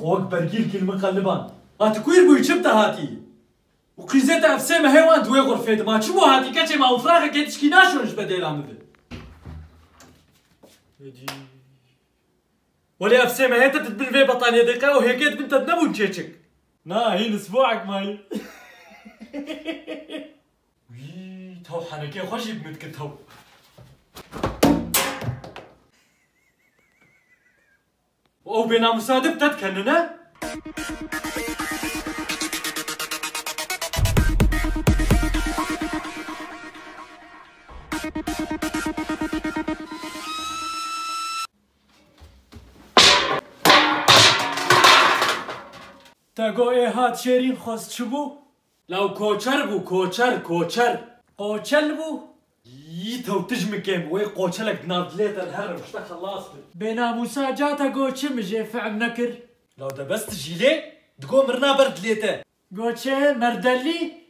خوك برجيل كلمة قلبان هاتكوير بو يشبت هاتي وقيزت افسام هيوان دوي غرفت ما تشبو هاتي كاتي ما وفراغ كيتش كي ناشونش بديل عمل ولا افسام هي تتبل في بطانية دقيقة وهي كيت بنت تنبو تشيتشك نا هين اسبوعك ماي وي تو حنكي خوشي بمتك تو او بنا مصادف تتكننا تاقو ايه هات شيرين خواست شبو؟ لو كوچر بو كوچر قوچل بو؟ تو تجمع كيم وي قوچلك نادليت الهرم اشتا خلاص بينا موسى جاتا قوچه مجي فعم نكر لو دبست جيلي دقو مرنا برد ليته قوچه مردلي